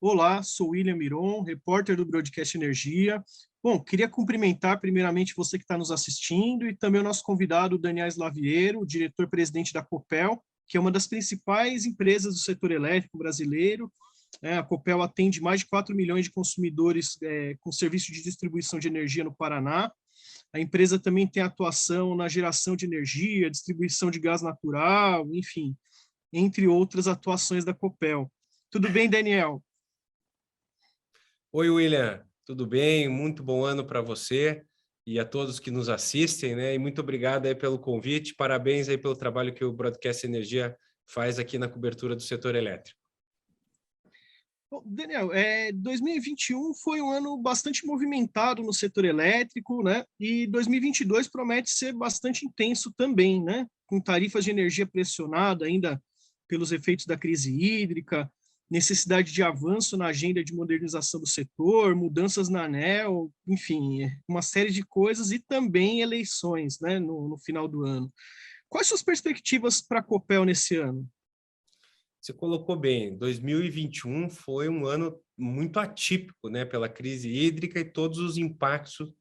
Olá, sou William Miron, repórter do Broadcast Energia. Bom, queria cumprimentar primeiramente você que está nos assistindo e também o nosso convidado, Daniel Slaviero, diretor-presidente da Copel, que é uma das principais empresas do setor elétrico brasileiro. A Copel atende mais de 4 milhões de consumidores com serviço de distribuição de energia no Paraná. A empresa também tem atuação na geração de energia, distribuição de gás natural, enfim, entre outras atuações da Copel. Tudo bem, Daniel? Oi, William, tudo bem? Muito bom ano para você e a todos que nos assistem, né? E muito obrigado aí pelo convite, parabéns aí pelo trabalho que o Broadcast Energia faz aqui na cobertura do setor elétrico. Bom, Daniel, 2021 foi um ano bastante movimentado no setor elétrico, né? E 2022 promete ser bastante intenso também, né? Com tarifas de energia pressionada ainda pelos efeitos da crise hídrica, necessidade de avanço na agenda de modernização do setor, mudanças na ANEEL, enfim, uma série de coisas e também eleições, né? No final do ano. Quais suas perspectivas para a Copel nesse ano? Você colocou bem, 2021 foi um ano muito atípico, né, pela crise hídrica e todos os impactos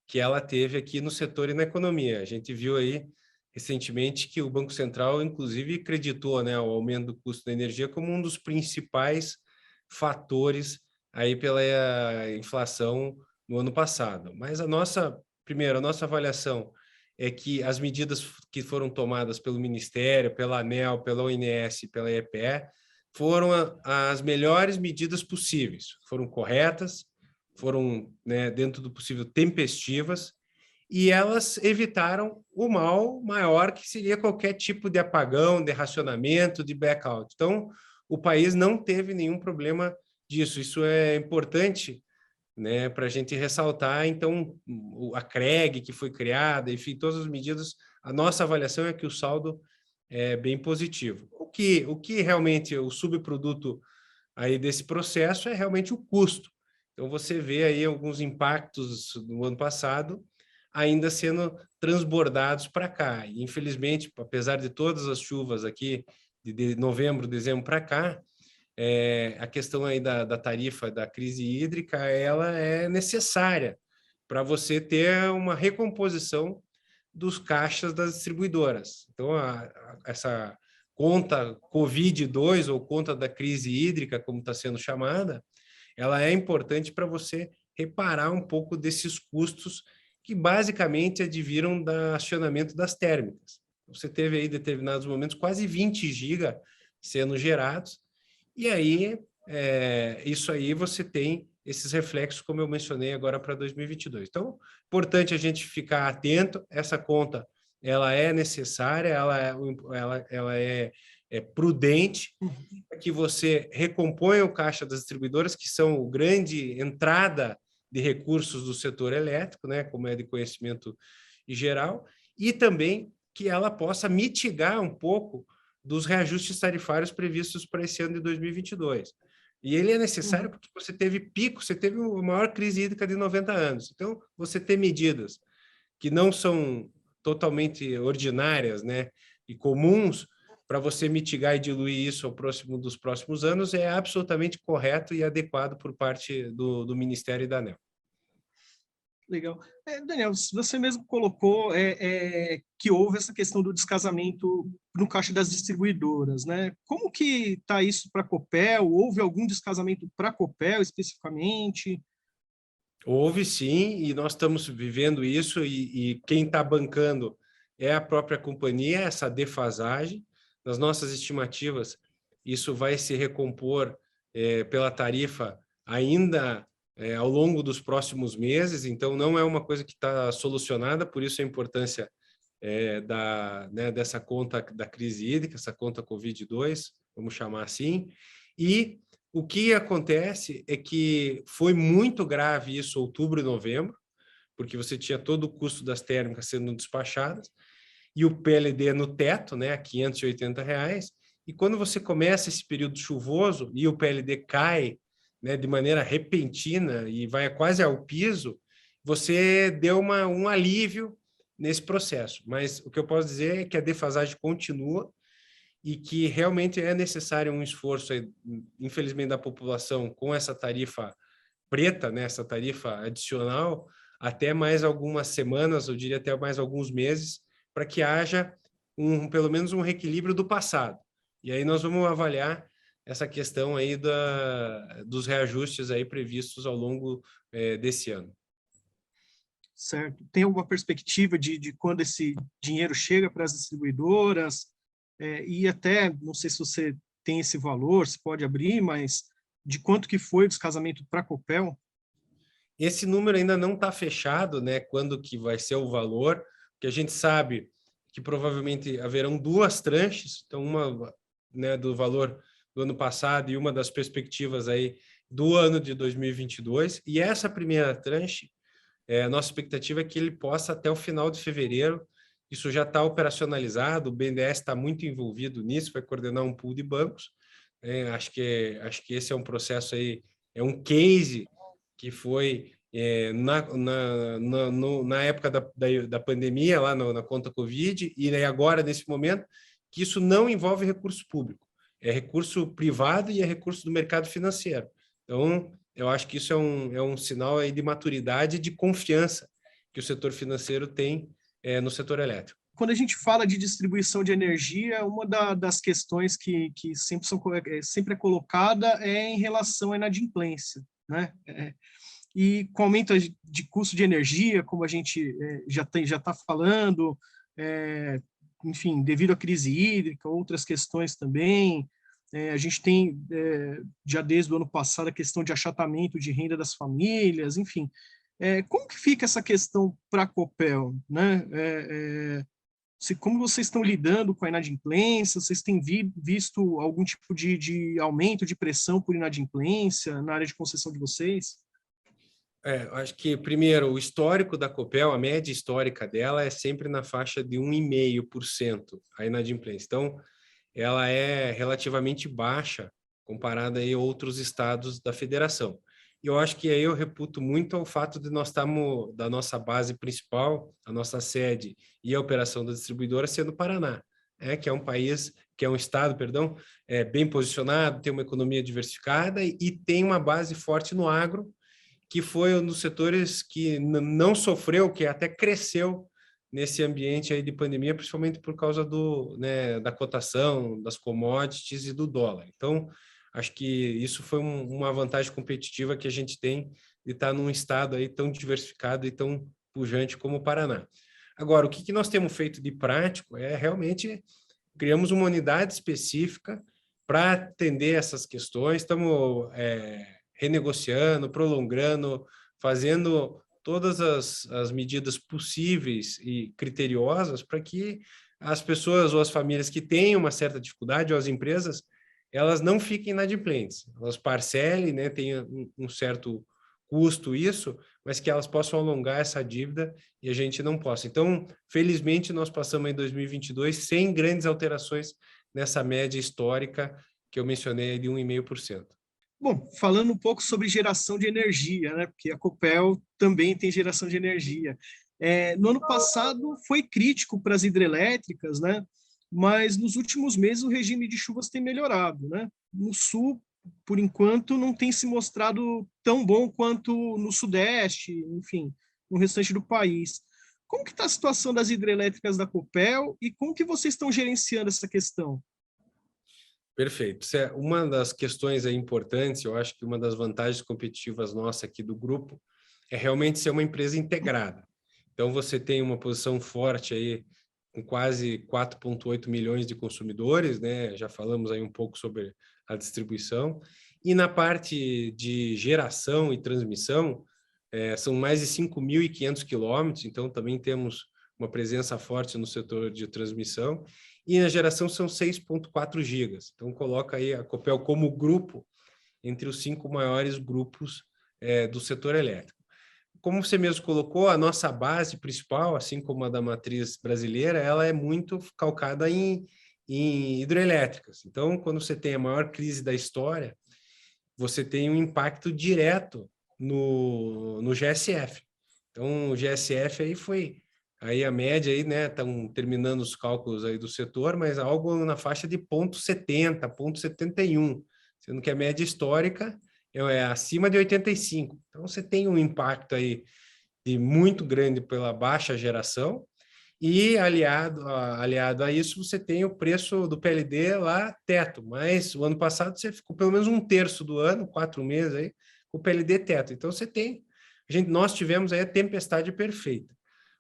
que ela teve aqui no setor e na economia. A gente viu aí recentemente que o Banco Central, inclusive, creditou, né, o aumento do custo da energia como um dos principais fatores aí pela inflação no ano passado. Mas a nossa avaliação é que as medidas que foram tomadas pelo Ministério, pela ANEEL, pela ONS, pela EPE, foram as melhores medidas possíveis. Foram corretas, foram, né, dentro do possível, tempestivas, e elas evitaram o mal maior que seria qualquer tipo de apagão, de racionamento, de blackout. Então, o país não teve nenhum problema disso. Isso é importante, né, para a gente ressaltar. Então, a CREG que foi criada, enfim, todas as medidas, a nossa avaliação é que o saldo é bem positivo. O que realmente o subproduto aí desse processo é realmente o custo. Então, você vê aí alguns impactos no ano passado ainda sendo transbordados para cá. E, infelizmente, apesar de todas as chuvas aqui de novembro, dezembro para cá, a questão aí da tarifa da crise hídrica, ela é necessária para você ter uma recomposição dos caixas das distribuidoras. Então, essa conta Covid-2 ou conta da crise hídrica, como está sendo chamada, ela é importante para você reparar um pouco desses custos que basicamente adviram do acionamento das térmicas. Você teve aí, em determinados momentos, quase 20 giga sendo gerados, e aí, isso aí você tem esses reflexos, como eu mencionei agora para 2022. Então, importante a gente ficar atento, essa conta, ela é necessária, ela é prudente, para que você recomponha o caixa das distribuidoras, que são a grande entrada de recursos do setor elétrico, né, como é de conhecimento em geral, e também que ela possa mitigar um pouco dos reajustes tarifários previstos para esse ano de 2022. E ele é necessário porque você teve pico, você teve a maior crise hídrica de 90 anos. Então, você ter medidas que não são totalmente ordinárias, né, e comuns, para você mitigar e diluir isso dos próximos anos, é absolutamente correto e adequado por parte do Ministério e da ANEEL. Legal. Daniel, você mesmo colocou que houve essa questão do descasamento no caixa das distribuidoras, né? Como que está isso para a Copel? Houve algum descasamento para a Copel especificamente? Houve sim, e nós estamos vivendo isso, e quem está bancando é a própria companhia, essa defasagem. Nas nossas estimativas, isso vai se recompor pela tarifa ainda ao longo dos próximos meses, então não é uma coisa que está solucionada, por isso a importância dessa conta da crise hídrica, essa conta Covid-2, vamos chamar assim, e o que acontece é que foi muito grave isso outubro e novembro, porque você tinha todo o custo das térmicas sendo despachadas, e o PLD no teto, né, a R$ 580, e quando você começa esse período chuvoso e o PLD cai, né, de maneira repentina e vai quase ao piso, você deu um alívio nesse processo. Mas o que eu posso dizer é que a defasagem continua, e que realmente é necessário um esforço, aí, infelizmente, da população com essa tarifa preta, né, essa tarifa adicional, até mais algumas semanas, eu diria até mais alguns meses, para que haja pelo menos um reequilíbrio do passado. E aí nós vamos avaliar essa questão aí dos reajustes aí previstos ao longo desse ano. Certo. Tem alguma perspectiva de quando esse dinheiro chega para as distribuidoras? E até, não sei se você tem esse valor, se pode abrir, mas de quanto que foi o descasamento para a Copel? Esse número ainda não está fechado, né? Quando que vai ser o valor, porque a gente sabe que provavelmente haverão duas tranches, então uma, né, do valor do ano passado e uma das perspectivas aí do ano de 2022. E essa primeira tranche, a nossa expectativa é que ele possa até o final de fevereiro. Isso já está operacionalizado, o BNDES está muito envolvido nisso, vai coordenar um pool de bancos. Acho que esse é um processo aí, é um case que foi na época da pandemia, lá na conta Covid, e aí agora, nesse momento, que isso não envolve recurso público, é recurso privado e é recurso do mercado financeiro. Então, eu acho que isso é um sinal aí de maturidade e de confiança que o setor financeiro tem no setor elétrico. Quando a gente fala de distribuição de energia, uma das questões que sempre é colocada é em relação à inadimplência, né? E com o aumento de custo de energia, como a gente já está falando, enfim, devido à crise hídrica, outras questões também, a gente tem, já desde o ano passado, a questão de achatamento de renda das famílias, enfim. Como que fica essa questão para a Copel, né? Como vocês estão lidando com a inadimplência? Vocês têm visto algum tipo de aumento de pressão por inadimplência na área de concessão de vocês? Acho que, primeiro, o histórico da Copel, a média histórica dela é sempre na faixa de 1,5% a inadimplência. Então, ela é relativamente baixa comparada a outros estados da federação. E eu acho que aí eu reputo muito ao fato de nós estarmos da nossa base principal, a nossa sede e a operação da distribuidora sendo o Paraná, que é um país, que é um estado, perdão, bem posicionado, tem uma economia diversificada e tem uma base forte no agro, que foi um dos setores que não sofreu, que até cresceu nesse ambiente aí de pandemia, principalmente por causa da cotação, das commodities e do dólar. Então, acho que isso foi uma vantagem competitiva que a gente tem de estar num estado aí tão diversificado e tão pujante como o Paraná. Agora, o que nós temos feito de prático é realmente criamos uma unidade específica para atender essas questões, estamos renegociando, prolongando, fazendo todas as medidas possíveis e criteriosas para que as pessoas ou as famílias que têm uma certa dificuldade, ou as empresas, elas não fiquem inadimplentes, elas parcelem, né, tenham um certo custo isso, mas que elas possam alongar essa dívida e a gente não possa. Então, felizmente, nós passamos em 2022 sem grandes alterações nessa média histórica que eu mencionei de 1,5%. Bom, falando um pouco sobre geração de energia, né? Porque a Copel também tem geração de energia. No ano passado foi crítico para as hidrelétricas, né? Mas nos últimos meses o regime de chuvas tem melhorado, né? No sul, por enquanto, não tem se mostrado tão bom quanto no sudeste, enfim, no restante do país. Como que está a situação das hidrelétricas da Copel e como que vocês estão gerenciando essa questão? Perfeito. Isso é uma das questões aí importantes, eu acho que uma das vantagens competitivas nossa aqui do grupo é realmente ser uma empresa integrada. Então, você tem uma posição forte aí com quase 4,8 milhões de consumidores, né? Já falamos aí um pouco sobre a distribuição. E na parte de geração e transmissão, são mais de 5.500 quilômetros, então também temos uma presença forte no setor de transmissão. E na geração são 6,4 gigas. Então, coloca aí a Copel como grupo entre os 5 maiores grupos do setor elétrico. Como você mesmo colocou, a nossa base principal, assim como a da matriz brasileira, ela é muito calcada em hidrelétricas. Então, quando você tem a maior crise da história, você tem um impacto direto no GSF. Então, o GSF aí foi aí a média aí, né, estão terminando os cálculos aí do setor, mas algo na faixa de 0,70, 0,71, sendo que a média histórica é acima de 85. Então você tem um impacto aí de muito grande pela baixa geração, e aliado a isso, você tem o preço do PLD lá teto, mas o ano passado você ficou pelo menos um terço do ano, 4 meses aí, com o PLD teto. Então você tem, nós tivemos aí a tempestade perfeita.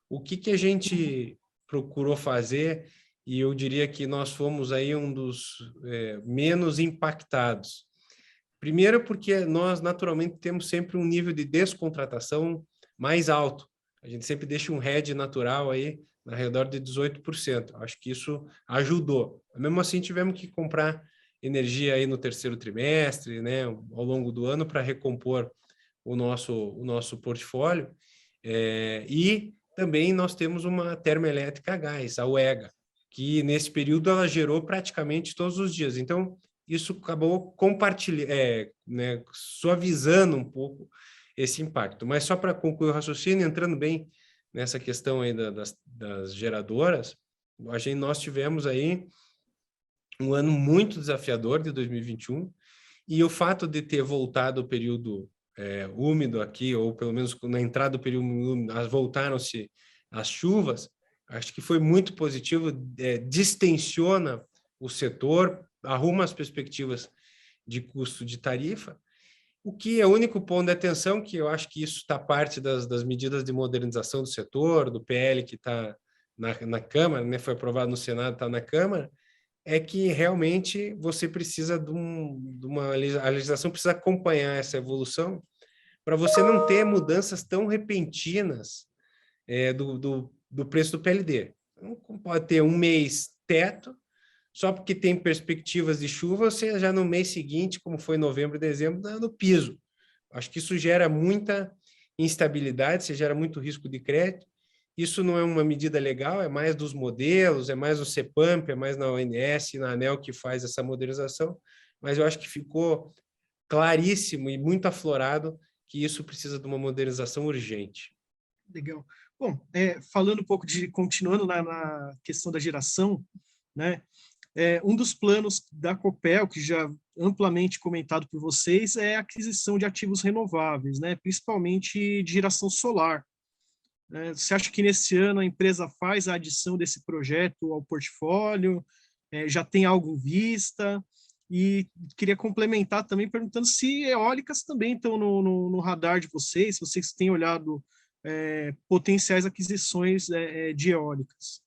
O que a gente procurou fazer, e eu diria que nós fomos aí um dos menos impactados. Primeiro porque nós naturalmente temos sempre um nível de descontratação mais alto. A gente sempre deixa um hedge natural aí ao redor de 18%. Acho que isso ajudou. Mesmo assim, tivemos que comprar energia aí no terceiro trimestre, né, ao longo do ano, para recompor o nosso portfólio. E também nós temos uma termoelétrica a gás, a UEGA, que nesse período ela gerou praticamente todos os dias. Então, isso acabou né, suavizando um pouco esse impacto. Mas só para concluir o raciocínio, entrando bem nessa questão aí das geradoras, nós tivemos aí um ano muito desafiador de 2021, e o fato de ter voltado o período úmido aqui, ou pelo menos na entrada do período úmido, voltaram-se as chuvas, acho que foi muito positivo, distensiona o setor, arruma as perspectivas de custo de tarifa, o que é o único ponto de atenção, que eu acho que isso está parte das medidas de modernização do setor, do PL que está na Câmara, né, foi aprovado no Senado, está na Câmara, é que realmente você precisa a legislação precisa acompanhar essa evolução para você não ter mudanças tão repentinas do preço do PLD. Então, pode ter um mês teto, só porque tem perspectivas de chuva, você já no mês seguinte, como foi novembro e dezembro, está no piso. Acho que isso gera muita instabilidade, você gera muito risco de crédito. Isso não é uma medida legal, é mais dos modelos, é mais no CEPAMP, é mais na ONS, na ANEEL que faz essa modernização, mas eu acho que ficou claríssimo e muito aflorado que isso precisa de uma modernização urgente. Legal. Bom, falando um pouco continuando na questão da geração, né? Um dos planos da Copel, que já amplamente comentado por vocês, é a aquisição de ativos renováveis, né? Principalmente de geração solar. Você acha que nesse ano a empresa faz a adição desse projeto ao portfólio? Já tem algo em vista? E queria complementar também perguntando se eólicas também estão no radar de vocês, se vocês têm olhado potenciais aquisições de eólicas.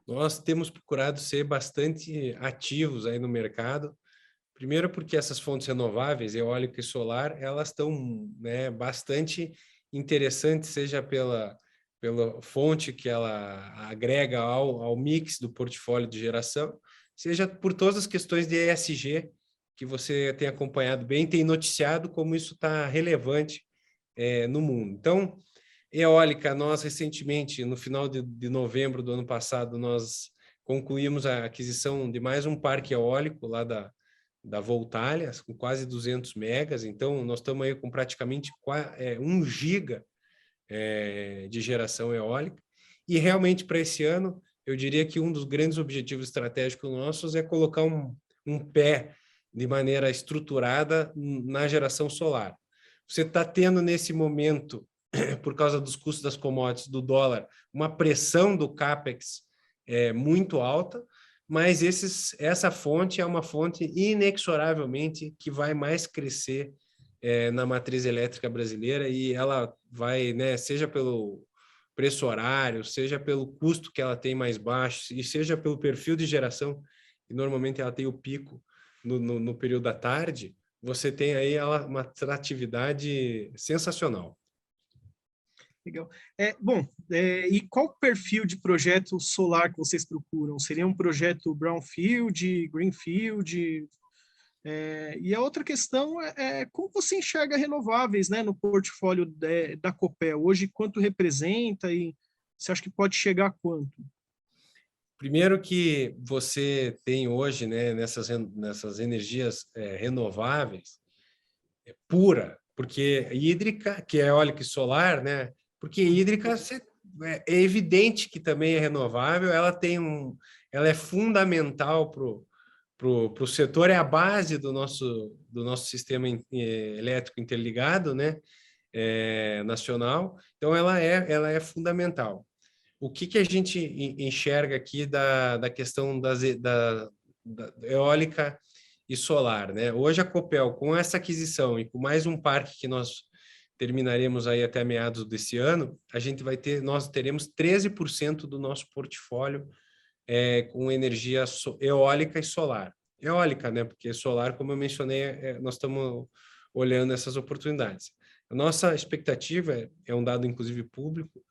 Nós temos procurado ser bastante ativos aí no mercado. Primeiro porque essas fontes renováveis, eólica e solar, elas estão, né, bastante interessantes, seja pela fonte que ela agrega ao mix do portfólio de geração, seja por todas as questões de ESG que você tem acompanhado bem, tem noticiado como isso está relevante no mundo. Então, eólica, nós recentemente, no final de novembro do ano passado, nós concluímos a aquisição de mais um parque eólico lá da Voltalia, com quase 200 megas, então nós estamos aí com praticamente 1 giga de geração eólica, e realmente para esse ano, eu diria que um dos grandes objetivos estratégicos nossos é colocar um pé de maneira estruturada na geração solar. Você está tendo nesse momento, por causa dos custos das commodities, do dólar, uma pressão do CAPEX muito alta, mas essa fonte é uma fonte inexoravelmente que vai mais crescer na matriz elétrica brasileira, e ela vai, né, seja pelo preço horário, seja pelo custo que ela tem mais baixo, e seja pelo perfil de geração, que normalmente ela tem o pico no período da tarde, você tem aí uma atratividade sensacional. Legal. Bom, e qual o perfil de projeto solar que vocês procuram? Seria um projeto brownfield, greenfield? E a outra questão é como você enxerga renováveis, né, no portfólio da Copel? Hoje, quanto representa e você acha que pode chegar a quanto? Primeiro que você tem hoje, né, nessas energias renováveis, pura, porque hídrica, que é eólica e solar, né? Porque hídrica, é evidente que também é renovável, ela é fundamental para o setor, é a base do nosso sistema elétrico interligado, né, nacional, então ela é fundamental. O que a gente enxerga aqui da questão da eólica e solar, né? Hoje a Copel, com essa aquisição e com mais um parque que nós terminaremos aí até meados desse ano, nós teremos 13% do nosso portfólio com energia eólica e solar. Eólica, né? Porque solar, como eu mencionei, nós estamos olhando essas oportunidades. A nossa expectativa, é um dado inclusive público,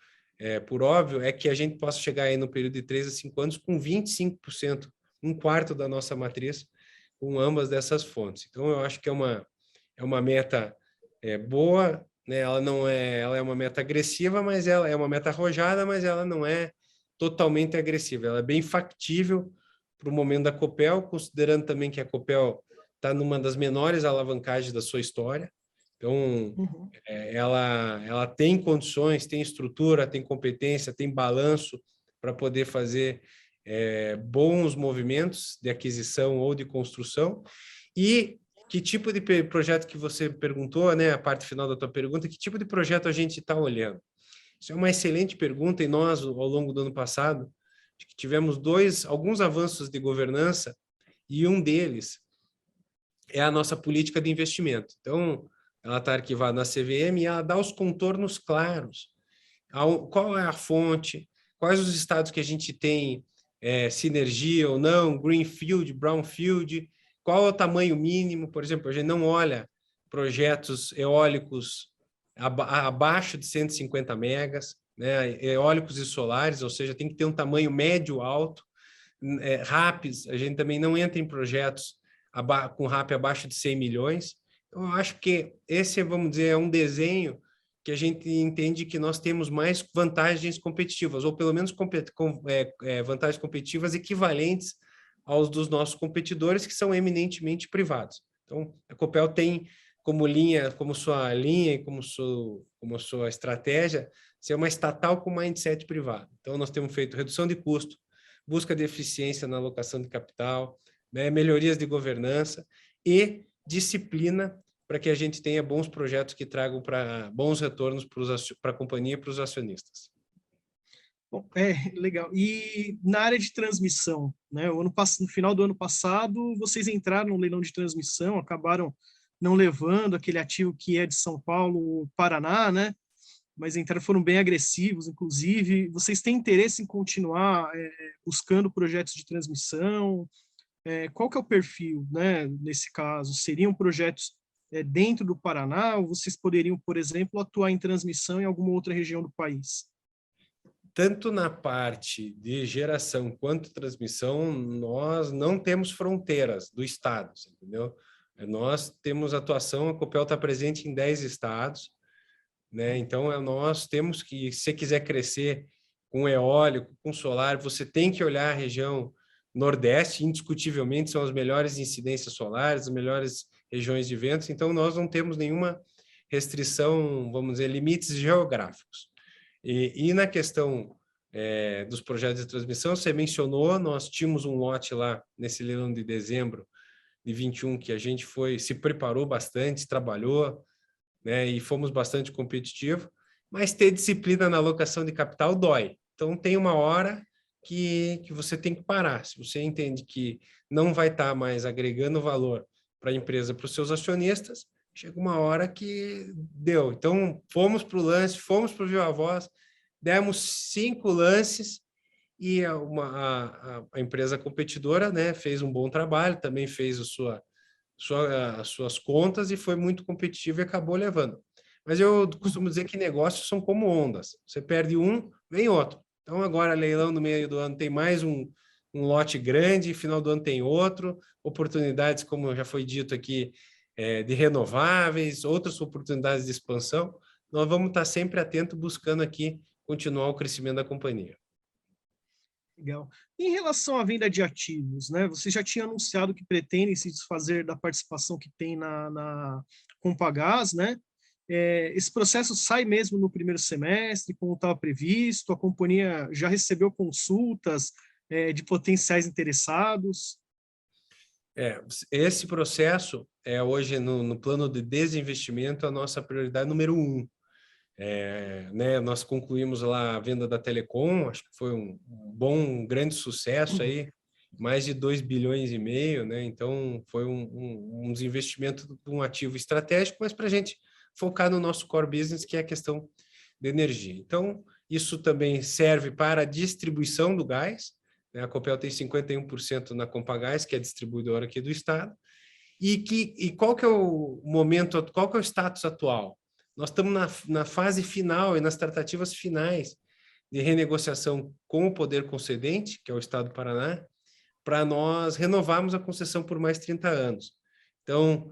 por óbvio, é que a gente possa chegar aí no período de 3 a 5 anos com 25%, um quarto da nossa matriz, com ambas dessas fontes. Então, eu acho que é uma meta boa, né? Ela é uma meta agressiva, mas ela é uma meta arrojada, mas ela não é totalmente agressiva. Ela é bem factível para o momento da Copel, considerando também que a Copel está numa das menores alavancagens da sua história. Então, ela tem condições, tem estrutura, tem competência, tem balanço para poder fazer bons movimentos de aquisição ou de construção. E que tipo de projeto que você perguntou, né? A parte final da tua pergunta, que tipo de projeto a gente está olhando? Isso é uma excelente pergunta e nós, ao longo do ano passado, tivemos alguns avanços de governança e um deles é a nossa política de investimento. Então, ela está arquivada na CVM e ela dá os contornos claros. Qual é a fonte, quais os estados que a gente tem sinergia ou não, greenfield, brownfield, qual é o tamanho mínimo, por exemplo, a gente não olha projetos eólicos abaixo de 150 megas, né, eólicos e solares, ou seja, tem que ter um tamanho médio alto, RAPs, a gente também não entra em projetos com RAP abaixo de 100 milhões. Então, eu acho que esse, vamos dizer, é um desenho que a gente entende que nós temos mais vantagens competitivas, ou pelo menos vantagens competitivas equivalentes aos dos nossos competidores, que são eminentemente privados. Então, a Copel tem como sua linha e como sua estratégia, ser uma estatal com mindset privado. Então, nós temos feito redução de custo, busca de eficiência na alocação de capital, né, melhorias de governança e disciplina para que a gente tenha bons projetos que tragam bons retornos para a companhia e para os acionistas. Bom, legal. E na área de transmissão, né? No final do ano passado, vocês entraram no leilão de transmissão, acabaram não levando aquele ativo que é de São Paulo, Paraná, né? Mas foram bem agressivos, inclusive. Vocês têm interesse em continuar buscando projetos de transmissão? Qual que é o perfil, né, nesse caso? Seriam projetos dentro do Paraná ou vocês poderiam, por exemplo, atuar em transmissão em alguma outra região do país? Tanto na parte de geração quanto transmissão, nós não temos fronteiras do estado, entendeu? Nós temos atuação, a Copel está presente em 10 estados, né? Então, nós temos que, se quiser crescer com eólico, com solar, você tem que olhar a região Nordeste, indiscutivelmente são as melhores incidências solares, as melhores regiões de ventos, então nós não temos nenhuma restrição, vamos dizer, limites geográficos. E na questão dos projetos de transmissão, você mencionou, nós tínhamos um lote lá nesse leilão de dezembro de 21 que a gente se preparou bastante, trabalhou, né, e fomos bastante competitivos, mas ter disciplina na alocação de capital dói. Então, tem uma hora que você tem que parar. Se você entende que não vai estar mais agregando valor para a empresa, para os seus acionistas, chega uma hora que deu. Então, fomos para o lance, fomos para o Viva Voz, demos 5 lances e a empresa competidora, né, fez um bom trabalho, também fez as suas contas e foi muito competitivo e acabou levando. Mas eu costumo dizer que negócios são como ondas. Você perde um, vem outro. Então, agora, leilão no meio do ano tem mais um lote grande, final do ano tem outro, oportunidades, como já foi dito aqui, de renováveis, outras oportunidades de expansão. Nós vamos estar sempre atentos, buscando aqui continuar o crescimento da companhia. Legal. Em relação à venda de ativos, né? Você já tinha anunciado que pretendem se desfazer da participação que tem na Compagás, né? Esse processo sai mesmo no primeiro semestre, como estava previsto? A companhia já recebeu consultas de potenciais interessados? Esse processo é hoje no plano de desinvestimento a nossa prioridade número 1. Né, nós concluímos lá a venda da Telecom, acho que foi um grande sucesso aí, mais de 2,5 bilhões, né? Então foi um desinvestimento de um ativo estratégico, mas para a gente focar no nosso core business, que é a questão de energia. Então, isso também serve para a distribuição do gás, né? A Copel tem 51% na Compagás, que é a distribuidora aqui do estado, e qual que é o momento, qual que é o status atual? Nós estamos na fase final e nas tratativas finais de renegociação com o poder concedente, que é o Estado do Paraná, para nós renovarmos a concessão por mais 30 anos. Então,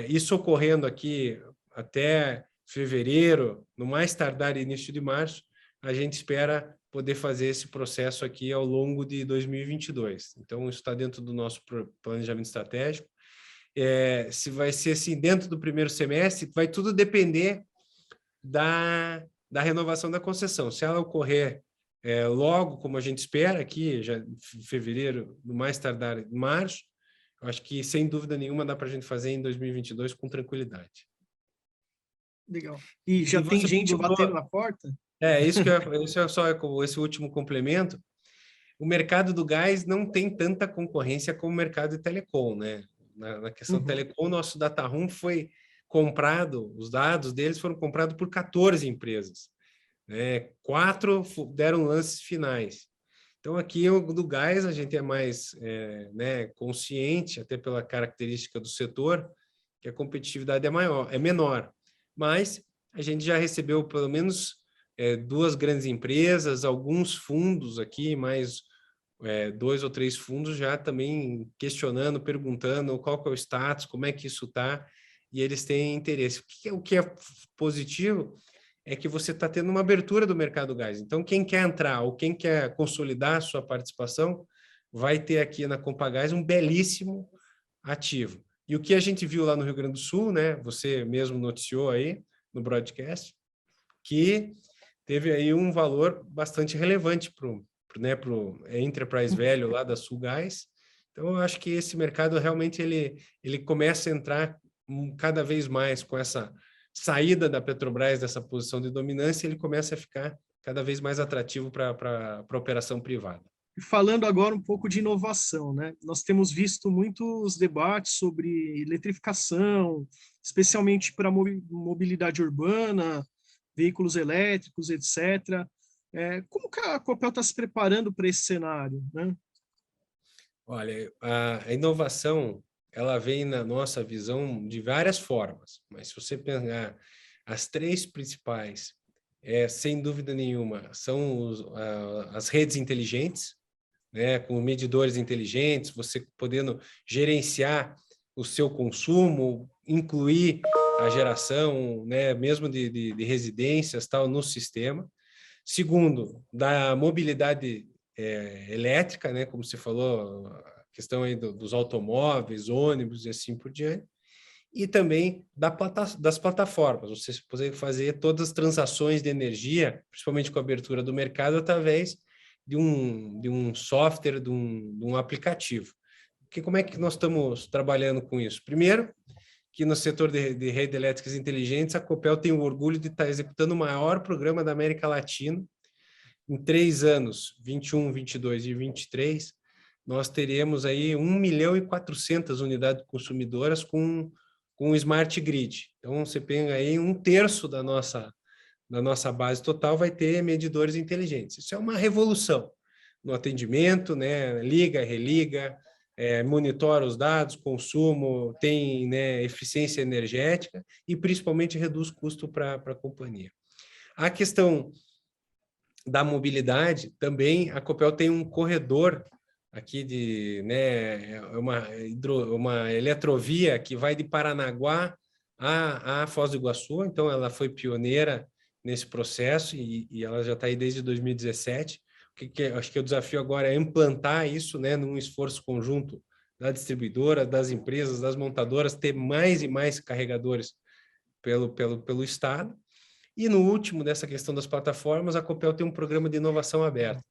isso ocorrendo aqui até fevereiro, no mais tardar início de março, a gente espera poder fazer esse processo aqui ao longo de 2022. Então, isso está dentro do nosso planejamento estratégico. Se vai ser assim dentro do primeiro semestre, vai tudo depender da renovação da concessão. Se ela ocorrer logo, como a gente espera, aqui, já em fevereiro, no mais tardar em março, eu acho que, sem dúvida nenhuma, dá para a gente fazer em 2022 com tranquilidade. Legal. E já tem gente batendo na porta? Isso é só esse último complemento. O mercado do gás não tem tanta concorrência como o mercado de telecom, né? Na questão de telecom, nosso data room foi comprado, os dados deles foram comprados por 14 empresas, né? 4 deram lances finais. Então, aqui do gás, a gente é mais né, consciente, até pela característica do setor, que a competitividade é menor. Mas a gente já recebeu pelo menos 2 grandes empresas, alguns fundos aqui, mais 2 ou 3 fundos já também questionando, perguntando qual que é o status, como é que isso está, e eles têm interesse. O que é positivo é que você está tendo uma abertura do mercado gás. Então, quem quer entrar ou quem quer consolidar a sua participação, vai ter aqui na Compagás um belíssimo ativo. E o que a gente viu lá no Rio Grande do Sul, né? Você mesmo noticiou aí no broadcast, que teve aí um valor bastante relevante para o Enterprise Velho lá da Sulgás. Então, eu acho que esse mercado realmente ele começa a entrar cada vez mais com essa saída da Petrobras dessa posição de dominância, ele começa a ficar cada vez mais atrativo para a operação privada. Falando agora um pouco de inovação, né? Nós temos visto muitos debates sobre eletrificação, especialmente para mobilidade urbana, veículos elétricos, etc. Como que a Copel está se preparando para esse cenário, né? Olha, a inovação ela vem na nossa visão de várias formas, mas se você pegar as 3 principais, sem dúvida nenhuma, são as redes inteligentes, né, com medidores inteligentes, você podendo gerenciar o seu consumo, incluir a geração, né, mesmo de residências, tal, no sistema. Segundo, da mobilidade elétrica, né, como você falou, a questão aí dos automóveis, ônibus e assim por diante. E também das plataformas, você poder fazer todas as transações de energia, principalmente com a abertura do mercado, através de um software, de um aplicativo. Como é que nós estamos trabalhando com isso? Primeiro, que no setor de redes elétricas inteligentes, a Copel tem o orgulho de estar executando o maior programa da América Latina. Em 3 anos, 21, 22 e 23, nós teremos aí 1.400.000 unidades consumidoras com o Smart Grid. Então, você pega aí 1/3 da nossa base total vai ter medidores inteligentes. Isso é uma revolução no atendimento, né? Liga, religa, monitora os dados, consumo, tem, né, eficiência energética e principalmente reduz custo para a companhia. A questão da mobilidade, também a Copel tem um corredor aqui né, uma eletrovia que vai de Paranaguá a Foz do Iguaçu, então ela foi pioneira nesse processo e ela já está aí desde 2017. Acho que o desafio agora é implantar isso, né, num esforço conjunto da distribuidora, das empresas, das montadoras, ter mais e mais carregadores pelo Estado. E no último, dessa questão das plataformas, a Copel tem um programa de inovação aberta,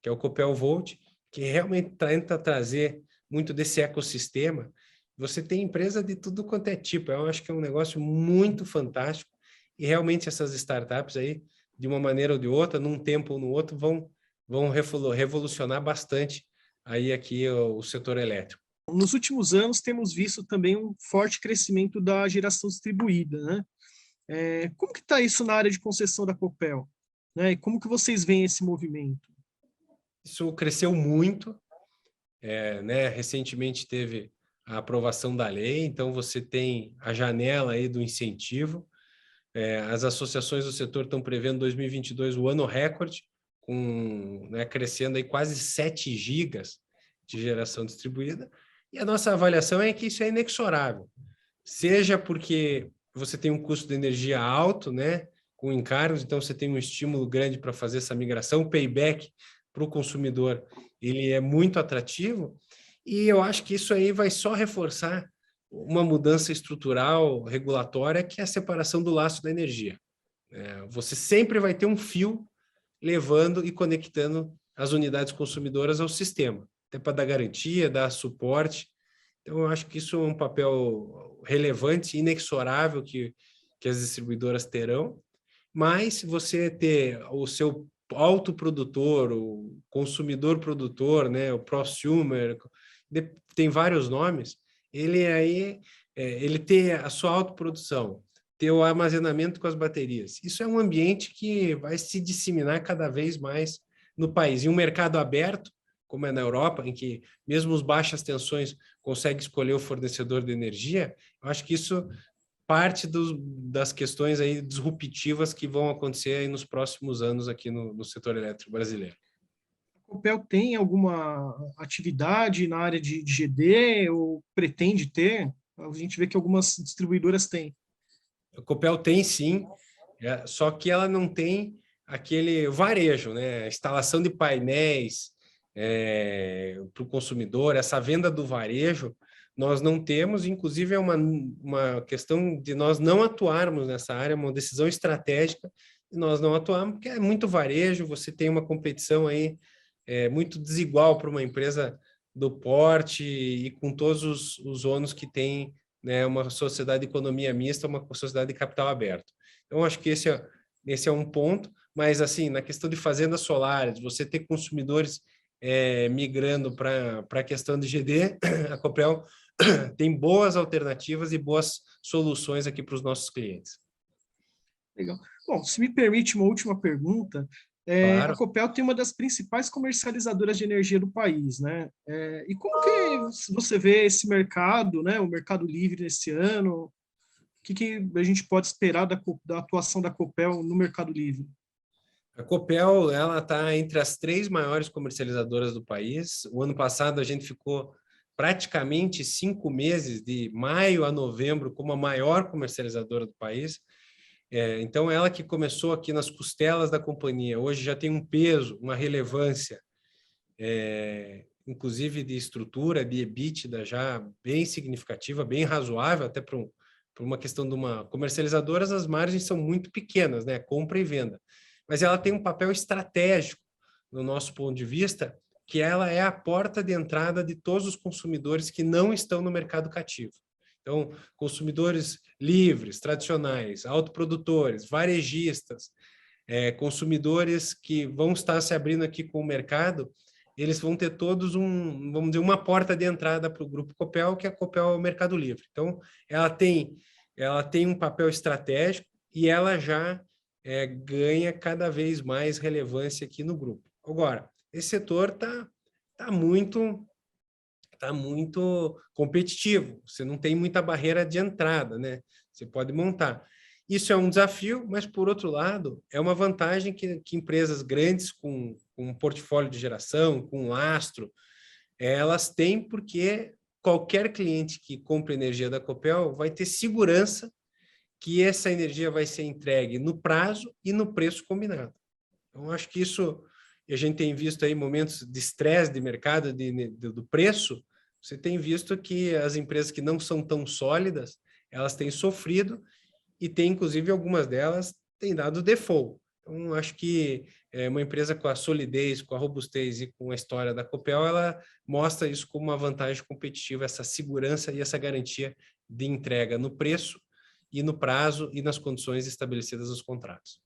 que é o Copel Volt, que realmente tenta trazer muito desse ecossistema. Você tem empresa de tudo quanto é tipo, eu acho que é um negócio muito fantástico, e realmente essas startups aí, de uma maneira ou de outra, num tempo ou no outro, vão revolucionar bastante aí aqui o setor elétrico. Nos últimos anos, temos visto também um forte crescimento da geração distribuída, né? Como que está isso na área de concessão da Copel? Né? E como que vocês veem esse movimento? Isso cresceu muito, né? Recentemente teve a aprovação da lei, então você tem a janela aí do incentivo. As associações do setor estão prevendo 2022 o ano recorde, né, crescendo aí quase 7 gigas de geração distribuída. E a nossa avaliação é que isso é inexorável, seja porque você tem um custo de energia alto, né, com encargos, então você tem um estímulo grande para fazer essa migração, o payback para o consumidor, ele é muito atrativo, e eu acho que isso aí vai só reforçar uma mudança estrutural, regulatória, que é a separação do laço da energia. Você sempre vai ter um fio levando e conectando as unidades consumidoras ao sistema, até para dar garantia, dar suporte. Então, eu acho que isso é um papel relevante, inexorável que as distribuidoras terão, mas você ter o seu autoprodutor, o consumidor produtor, né, o prosumer, tem vários nomes, ele ter a sua autoprodução, ter o armazenamento com as baterias. Isso é um ambiente que vai se disseminar cada vez mais no país. E um mercado aberto, como é na Europa, em que mesmo os baixas tensões conseguem escolher o fornecedor de energia, eu acho que isso parte das questões aí disruptivas que vão acontecer aí nos próximos anos aqui no setor elétrico brasileiro. A Copel tem alguma atividade na área de GD ou pretende ter? A gente vê que algumas distribuidoras têm. A Copel tem sim, só que ela não tem aquele varejo, né? A instalação de painéis para o consumidor, essa venda do varejo, nós não temos, inclusive é uma questão de nós não atuarmos nessa área, uma decisão estratégica, e nós não atuamos, porque é muito varejo, você tem uma competição aí muito desigual para uma empresa do porte e com todos os ônus que tem, né, uma sociedade de economia mista, uma sociedade de capital aberto. Então, acho que esse é um ponto, mas assim, na questão de fazendas solares, você ter consumidores migrando para a questão de GD, a Copel tem boas alternativas e boas soluções aqui para os nossos clientes. Legal. Bom, se me permite uma última pergunta, Claro. a Copel tem uma das principais comercializadoras de energia do país, né? E como que você vê esse mercado, né? O mercado livre nesse ano? O que a gente pode esperar da atuação da Copel no mercado livre? A Copel, ela está entre as 3 maiores comercializadoras do país. O ano passado a gente ficou praticamente 5 meses, de maio a novembro, como a maior comercializadora do país. Então, ela que começou aqui nas costelas da companhia, hoje já tem um peso, uma relevância, inclusive de estrutura, de EBITDA já bem significativa, bem razoável, até por uma questão de uma comercializadora, as margens são muito pequenas, né? Compra e venda. Mas ela tem um papel estratégico, no nosso ponto de vista, que ela é a porta de entrada de todos os consumidores que não estão no mercado cativo. Então, consumidores livres, tradicionais, autoprodutores, varejistas, consumidores que vão estar se abrindo aqui com o mercado, eles vão ter todos vamos dizer, uma porta de entrada para o Grupo Copel, que é a Copel Mercado Livre. Então, ela tem um papel estratégico e ela já ganha cada vez mais relevância aqui no grupo. Agora, esse setor está muito competitivo, você não tem muita barreira de entrada, né? Você pode montar. Isso é um desafio, mas, por outro lado, é uma vantagem que empresas grandes com um portfólio de geração, com lastro, elas têm, porque qualquer cliente que compre energia da Copel vai ter segurança que essa energia vai ser entregue no prazo e no preço combinado. Então, acho que isso, a gente tem visto aí momentos de estresse de mercado, do preço, você tem visto que as empresas que não são tão sólidas, elas têm sofrido, e tem, inclusive, algumas delas têm dado default. Então, acho que uma empresa com a solidez, com a robustez e com a história da Copel, ela mostra isso como uma vantagem competitiva, essa segurança e essa garantia de entrega no preço e no prazo e nas condições estabelecidas nos contratos.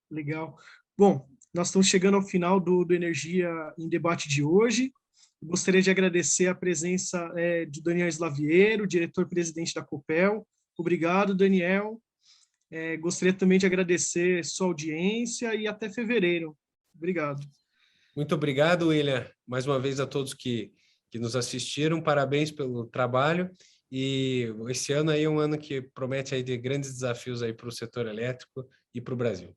Legal. Bom, nós estamos chegando ao final do Energia em Debate de hoje. Gostaria de agradecer a presença de Daniel Slaviero, diretor-presidente da Copel. Obrigado, Daniel. Gostaria também de agradecer sua audiência e até fevereiro. Obrigado. Muito obrigado, William, mais uma vez a todos que nos assistiram. Parabéns pelo trabalho. E esse ano aí é um ano que promete aí de grandes desafios aí para o setor elétrico e para o Brasil.